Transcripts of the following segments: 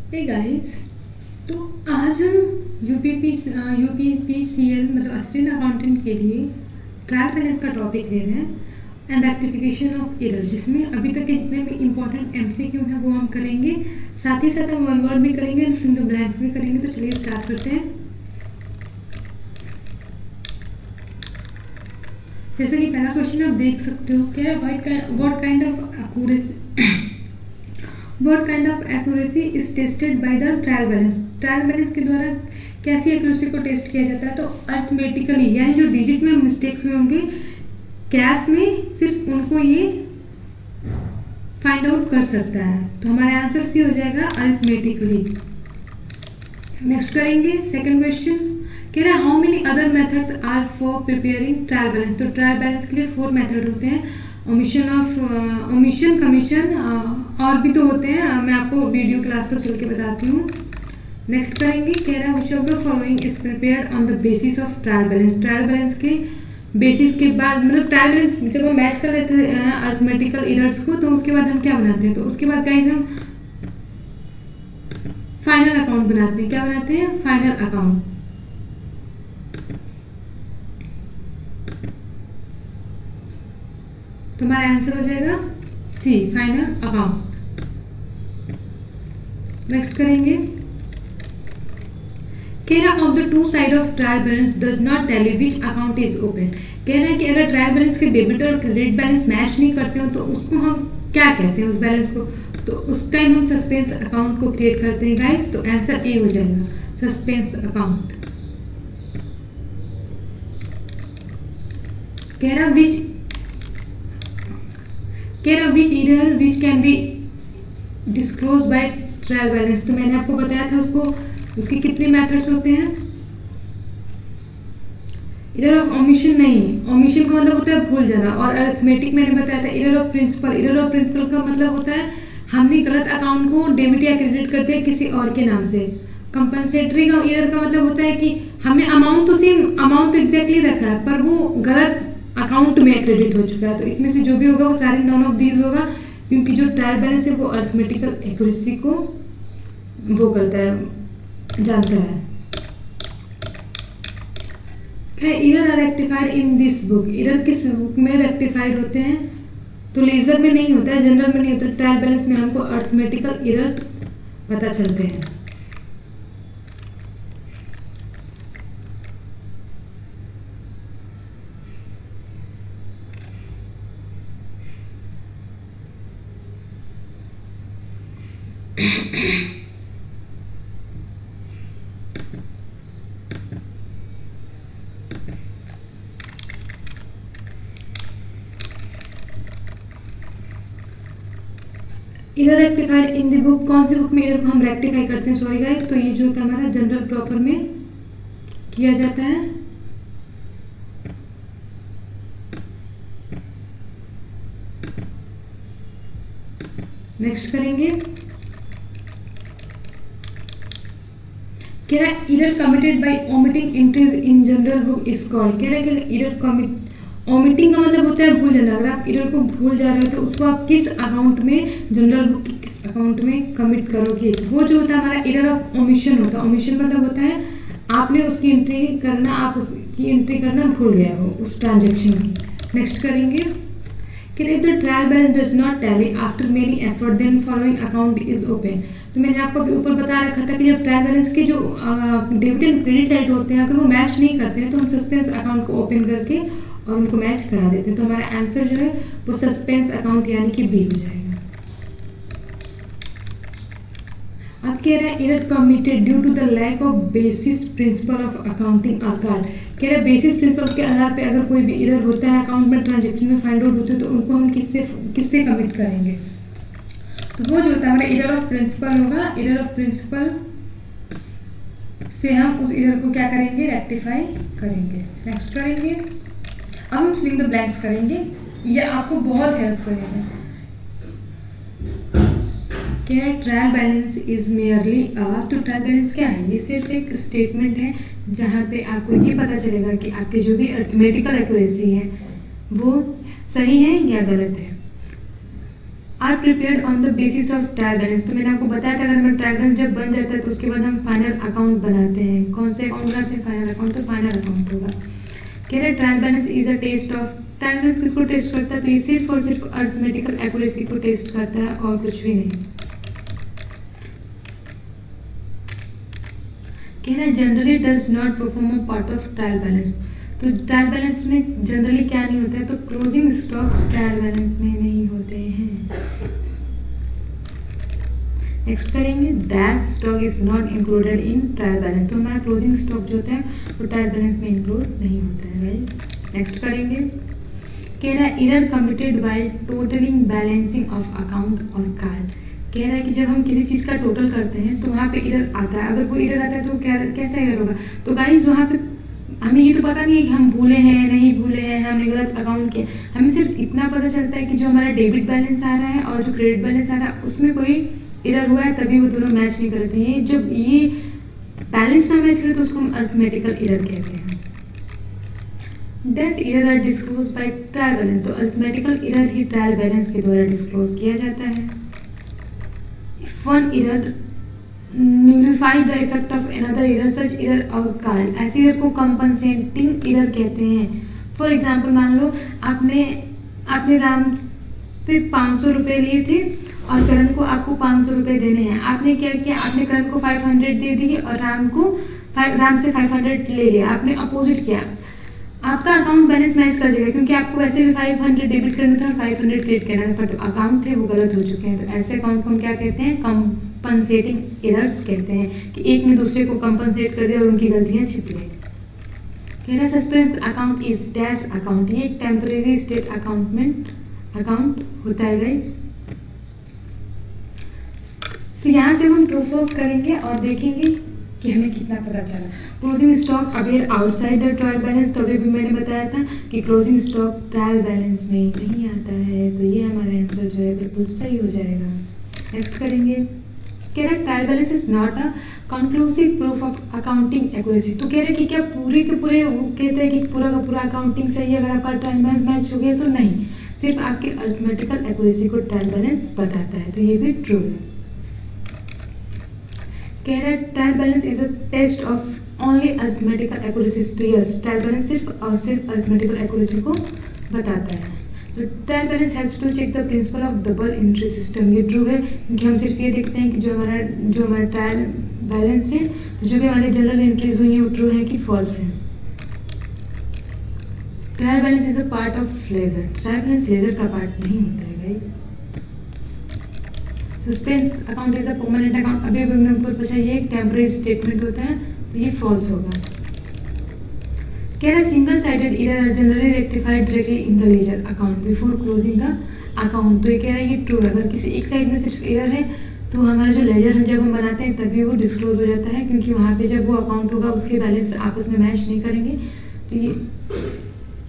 Hey guys, तो आज हम यूपीपीसीएल मतलब असिस्टेंट अकाउंटेंट के लिए ट्रायल बैलेंस का टॉपिक ले रहे हैं एंड रेक्टिफिकेशन ऑफ एरर, जिसमें अभी तक के जितने भी इंपॉर्टेंट एमसीक्यू हैं वो हम करेंगे। साथ ही साथ हम वन वर्ड भी करेंगे एंड फिल द ब्लैंक्स भी करेंगे। तो चलिए स्टार्ट करते हैं। जैसे कि पहला क्वेश्चन आप देख सकते हो, क्या है what kind of accuracy is tested by the trial balance. Trial balance के द्वारा कैसी एक्यूरेसी को टेस्ट किया जाता है? तो अर्थमेटिकली, यानी जो डिजिट में मिस्टेक्स हुए होंगे कैश में, सिर्फ उनको ये फाइंड आउट कर सकता है। तो हमारा आंसर सी हो जाएगा, अर्थमेटिकली। नेक्स्ट करेंगे सेकंड क्वेश्चन। कह रहा है how many other methods are for preparing trial balance. तो ट्रायल बैलेंस के लिए 4 मेथड होते हैं। ओमिशन, कमीशन, और भी तो होते हैं, मैं आपको वीडियो क्लास से चल के बताती हूँ। नेक्स्ट करेंगे, कह रहा है which of the following is prepared on the basis of trial balance. Trial balance के बेसिस के बाद, मतलब ट्रायल बैलेंस जब हम मैच कर लेते हैं अर्थमेटिकल एरर्स को, तो उसके बाद हम क्या बनाते हैं? तो उसके बाद गाइस हम फाइनल अकाउंट बनाते हैं। क्या बनाते हैं? Final account. तो हमारा आंसर हो जाएगा सी, फाइनल अकाउंट। नेक्स्ट करेंगे, कह रहा of the two side of trial balance does not tally which account is open. कह रहा है कि अगर ट्रायल बैलेंस के डेबिट और क्रेडिट बैलेंस मैच नहीं करते हो तो उसको हम क्या कहते हैं, उस बैलेंस को? तो उस टाइम हम सस्पेंस अकाउंट को क्रिएट करते हैं गाइस। तो आंसर ए हो जाएगा, सस्पेंस अकाउंट। कह रहा which year which can be disclose by trial balance. तो मैंने आपको बताया था उसके कितने मेथड्स होते हैं। एरर ऑफ ओमिशन नहीं, ओमिशन का मतलब होता है भूल जाना। और अरिथमेटिक मैंने बताया था। Error of principle, error of principle का मतलब होता है हमने गलत अकाउंट को डेबिट या क्रेडिट कर दिया किसी और के नाम से। कंपनसेटरी का एरर का मतलब होता है कि हमने अमाउंट तो सेम, अमाउंट तो एग्जैक्टली रखा है पर वो गलत अकाउंट में क्रेडिट हो चुका है। तो इसमें से जो भी होगा वो सारे नॉन ऑफ दीज होगा, क्योंकि जो ट्रायल बैलेंस है वो अरिथमेटिकल एक्यूरेसी को वो करता है, जानता है। Error are rectified in this book. Error किस बुक में रेक्टिफाइड होते हैं? तो लेजर में नहीं होता है, जनरल में नहीं होता। ट्रायल बैलेंस में हमको अरिथमेटिकल एरर पता चलते हैं। Error rectified in the book, कौन सी बुक में एरर को हम रेक्टिफाई करते हैं? सॉरी गाइस, तो ये जो होता है हमारा जनरल प्रॉपर में किया जाता है। नेक्स्ट करेंगे, कह रहा है error committed by omitting entries in general book is called. कह रहा है कि एरर कमिट, ओमिटिंग का मतलब होता है भूल जाना। अगर आप एरर को भूल जा रहे हो तो उसको आप किस अकाउंट में, जनरल बुक के किस अकाउंट में कमिट करोगे? वो जो होता है हमारा एरर ऑफ ओमिशन होता है। ओमिशन मतलब होता है आपने उसकी एंट्री करना, आप उसकी एंट्री करना भूल गए हो उस ट्रांजेक्शन की। नेक्स्ट करेंगे, कि if the trial balance does not tally after many effort then following account is open. तो मैंने आपको अभी ऊपर बता रखा था कि जब ट्रायल बैलेंस के जो डेबिट एंड क्रेडिट साइड होते हैं, अगर वो मैच नहीं करते हैं तो हम सस्पेंस अकाउंट को ओपन करके और उनको मैच करा देते हैं। तो हमारा आंसर जो है वो सस्पेंस अकाउंट यानी कि बी हो जाएगा। अब कह रहा है error committed due to the lack of basis principle of accounting are card. कह रहा है बेसिस प्रिंसिपल के आधार पे अगर कोई भी एरर होता है अकाउंट में, ट्रांजेक्शन में फाइंड आउट होते हैं, तो उनको हम किससे कमिट करेंगे? तो वो जो होता है हमारा एरर ऑफ प्रिंसिपल होगा। एरर ऑफ प्रिंसिपल से हम उस एरर को क्या करेंगे? रेक्टिफाई करेंगे। नेक्स्ट करेंगे, अब हम फिलिंग द ब्लैंक्स करेंगे। ये आपको बहुत हेल्प करेगा। क्या ट्रायल बैलेंस इज मेयरली तो ट्रायल बैलेंस क्या है? ये सिर्फ एक स्टेटमेंट है जहाँ पे आपको ये पता चलेगा कि आपके जो भी अरिथमेटिकल एक्यूरेसी है वो सही है या गलत है। Are prepared on the basis of trial balance. तो मैंने आपको बताया था अगर हमारा ट्रायल बैलेंस जब बन जाता है तो उसके बाद हम फाइनल अकाउंट बनाते हैं। कौन से अकाउंट बनाते हैं? Final account. तो फाइनल अकाउंट होगा। कह रहे trial balance is a test of, trial balance किसको टेस्ट करता है? तो ये सिर्फ और सिर्फ अर्थमेटिकल एक्यूरेसी को टेस्ट करता है और कुछ भी नहीं। कह रहा है generally does not perform a part of trial balance. तो ट्रायल बैलेंस में जनरली क्या नहीं होता है? तो क्लोजिंग स्टॉक ट्रायल बैलेंस में नहीं होते हैं। नेक्स्ट करेंगे dash stock is not included in trial balance. तो हमारा क्लोजिंग स्टॉक जो होता है वो ट्रायल बैलेंस में इंक्लूड नहीं होता है गाइस। नेक्स्ट करेंगे कह रहा है error committed while totalling balancing of account और कार्ड। कह रहा है कि जब हम किसी चीज़ का टोटल करते हैं तो वहाँ पे एरर आता है। अगर वो एरर आता है तो क्या कैसा एरर होगा? तो गाइस वहाँ पे हमें ये तो पता नहीं है कि हम भूले हैं नहीं भूले हैं, हमने गलत अकाउंट किया। हमें सिर्फ इतना पता चलता है कि जो हमारा डेबिट बैलेंस आ रहा है और जो क्रेडिट बैलेंस आ रहा है उसमें कोई एरर हुआ है, तभी वो दोनों मैच नहीं कर रहे थे। ये जब ये बैलेंस ना मैच करे तो उसको हम अर्थमेटिकल एरर कहते हैं। Dash error are disclose by trial balance. तो अर्थमेटिकल एरर ही ट्रायल बैलेंस के द्वारा डिस्क्लोज किया जाता है। If one error nullify the effect of another error such error are called, ऐसे एरर को कंपनसेटिंग एरर कहते हैं। फॉर एग्जांपल मान लो आपने राम से 500 रुपये लिए थे और करण को आपको 500 रुपये देने हैं। आपने क्या किया? आपने करण को 500 दे दिए और राम से 500 ले लिया। आपने अपोजिट किया। आपका अकाउंट बैलेंस मैच कर जाएगा क्योंकि आपको वैसे भी 500 डेबिट करना था और 500 क्रेडिट करना था, पर जो अकाउंट थे वो गलत हो चुके हैं। तो ऐसे अकाउंट को हम क्या कहते हैं? कंपनसेटिंग एरर्स कहते हैं कि एक ने दूसरे को कंपनसेट कर दिया और उनकी गलतियां छिप गई। कह रहा suspense account is dash account. ये एक टेम्परेरी स्टेट अकाउंट होता है गाइस। तो यहाँ से हम ट्रू फॉल्स करेंगे और देखेंगे कि हमें कितना पता चला। Closing stock aware outside the trial balance. तो अभी भी मैंने बताया था कि क्लोजिंग स्टॉक ट्रायल बैलेंस में नहीं आता है। तो ये हमारा आंसर जो है बिल्कुल सही हो जाएगा। नेक्स्ट करेंगे कह रहा trial balance is not a conclusive proof of accounting accuracy. तो कह रहे कि क्या पूरे के पूरे कहते हैं कि पूरा का पूरा अकाउंटिंग सही है अगर आपका ट्रायल बैलेंस मैच हो गया? तो नहीं, सिर्फ आपके अर्थमेटिकल एक्यूरेसी को ट्रायल बैलेंस बताता है। तो ये भी ट्रू है। कह रहा है trial balance is a test of only arithmetical accuracy. तो यस, ट्रायल बैलेंस सिर्फ और सिर्फ अर्थमेटिकल एक्यूरेसी को बताता है। तो trial balance helps to check the principle of double entry system. ये ट्रू है क्योंकि हम सिर्फ ये देखते हैं कि जो हमारा ट्रायल बैलेंस है तो जो भी हमारी जनरल एंट्रीज हुई है वो ट्रू है कि फॉल्स है। Trial balance is a part of ledger. Trial balance ledger का पार्ट नहीं होता है guys. Suspense account is a permanent account. अभी हमने ऊपर पूछा ये एक टेम्परेरी स्टेटमेंट होता है तो ये फॉल्स होगा। कह रहा single sided error are generally rectified directly in the ledger account before closing the account. तो ये कह रहा है ये ट्रू है। अगर किसी एक साइड में सिर्फ एरर है तो हमारा जो लेजर है जब हम बनाते हैं तभी वो डिस्क्लोज हो जाता है, क्योंकि वहाँ पे जब वो अकाउंट होगा उसके बैलेंस आपस में मैच नहीं करेंगे। तो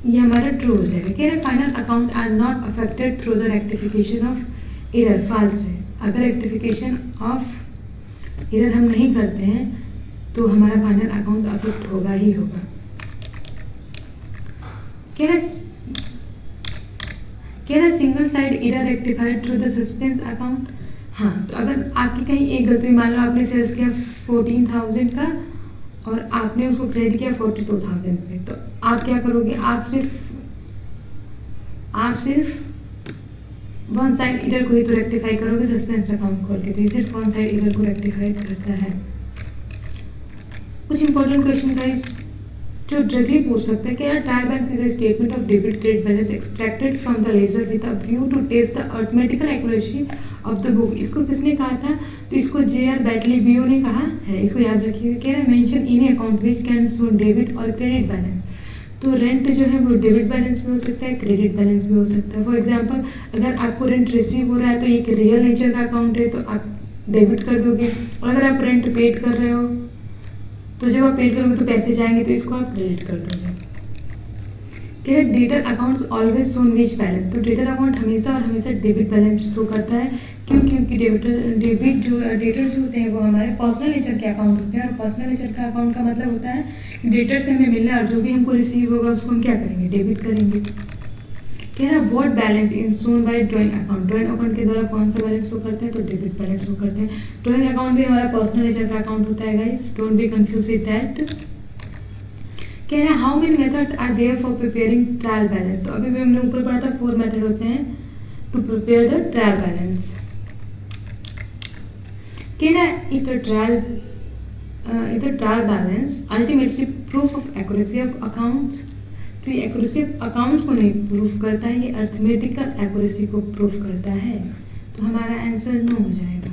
ये हमारा ट्रू हो जाएगा। कह रहे final account are not affected through the rectification of error. False है। अगर रेक्टिफिकेशन ऑफ एरर हम नहीं करते हैं तो हमारा फाइनल अकाउंट अफेक्ट होगा ही होगा। कह रहा single side error rectified through the suspense account. हाँ, तो अगर आपकी कहीं एक गलती, मान लो आपने सेल्स किया 14,000 का और आपने उसको क्रेडिट किया 42,000 पे, तो आप क्या करोगे? आप सिर्फ वन साइड एरर को ही तो रेक्टिफाई करोगे सस्पेंस अकाउंट खोल के। तो ये सिर्फ वन साइड एरर को रेक्टिफाई करता है। कुछ इंपॉर्टेंट क्वेश्चन गाइस जो डायरेक्टली पूछ सकते हैं कि यार trial balance is a statement of debit credit balance extracted from the ledger with a view to test the arithmetical accuracy of the book. इसको किसने कहा था? तो इसको जे.आर. बैटली बीओ ने कहा है। इसको याद रखिएगा। कह रहा है mention any account which can show debit और क्रेडिट बैलेंस। तो रेंट जो है वो डेबिट बैलेंस भी हो सकता है, क्रेडिट बैलेंस भी हो सकता है। फॉर एग्जांपल अगर आपको रेंट रिसीव हो रहा है तो एक रियल नेचर का अकाउंट है तो आप डेबिट कर दोगे, और अगर आप रेंट पेड कर रहे हो तो जब आप पेड करोगे तो पैसे जाएंगे तो इसको आप क्रेडिट कर दोगे। डेटर अकाउंट्स ऑलवेज शोन विच बैलेंस। तो डेटर अकाउंट हमेशा और हमेशा डेबिट बैलेंस शो करता है। क्योंकि डेटर जो होते हैं वो हमारे पर्सनल नेचर के अकाउंट होते हैं, और पर्सनल नेचर का अकाउंट का मतलब होता है कि डेटर से हमें मिलना है और जो भी हमको रिसीव होगा उसको हम क्या करेंगे? डेबिट करेंगे। कह रहा what balance in shown by drawing account, drawing account के द्वारा कौन सा बैलेंस शो करते हैं, तो डेबिट बैलेंस शो करते हैं। ड्राइंग अकाउंट भी हमारा पर्सनल नेचर का अकाउंट होता है guys, don't be confuse with that. कह रहा है how many methods are there for preparing trial balance, तो अभी भी हमने ऊपर पढ़ा था 4 मेथड होते हैं to prepare the trial balance. कह रहा है if the trial balance ultimately proof of accuracy of accounts, तो ये एक्यूरेसी ऑफ अकाउंट्स को नहीं प्रूफ करता है, ये अर्थमेटिकल एक्यूरेसी को प्रूफ करता है, तो हमारा आंसर नो हो जाएगा।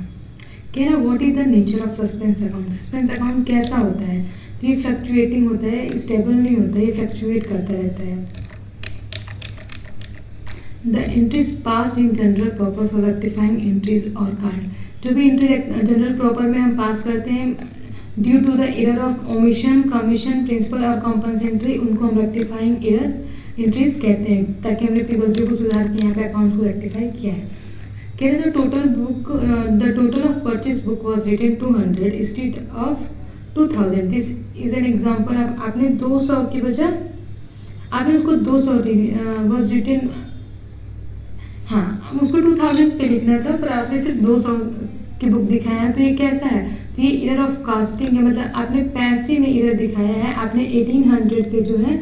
कह रहा what is the nature of suspense account, suspense account कैसा होता है, तो ये फ्लक्चुएटिंग होता है, स्टेबल नहीं होता है, ये फ्लक्चुएट करता रहता है। The entries pass in general proper for rectifying entries और कार्ड, जो भी एंट्री जनरल प्रॉपर में हम पास करते हैं due to the error of omission, commission, principle और कॉम्पनसेंट्री, उनको हम रेक्टिफाइंग एरर एंट्रीज कहते हैं, ताकि हमने अपनी गलतियों को सुधार के यहाँ पे अकाउंट्स को रेक्टिफाई किया है। कह रहे the total of purchase book was written 200 instead of 2000, this is an example of, आपने 200 की बजाय आपने उसको 200 वॉज रिटन, हाँ उसको 2000 पे लिखना था, पर आपने सिर्फ 200 की बुक दिखाया है, तो ये कैसा है, तो ये एरर ऑफ कास्टिंग है, मतलब आपने पैसे में एरर दिखाया है, आपने 1800 से जो है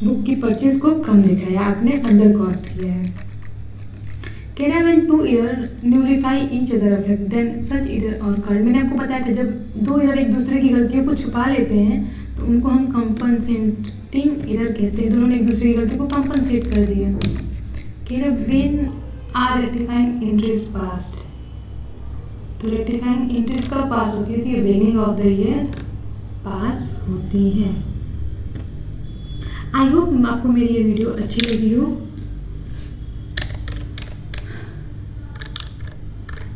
बुक की परचेज को कम दिखाया, आपने अंडर कॉस्ट किया है। कह रहा है when 2 error nullify each other affect then such error are called, मैंने आपको बताया था जब 2 एरर एक दूसरे की गलतियों को छुपा लेते हैं तो उनको हम कंपनसेटिंग एरर कहते हैं, दोनों ने एक दूसरे की गलती को कंपनसेट कर दिया। कह रहा when are rectifying entries passed, तो रेक्टिफाइंग एंट्रीज कब पास होती है, तो ये beginning of the year pass होती है। आई होप आपको मेरी ये वीडियो अच्छी लगी हो।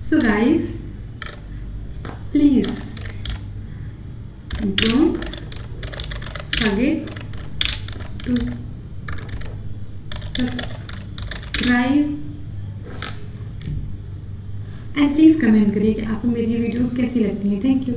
So guys please don't forget to subscribe and please comment करिए कि आपको मेरी वीडियोस कैसी लगती हैं। Thank you.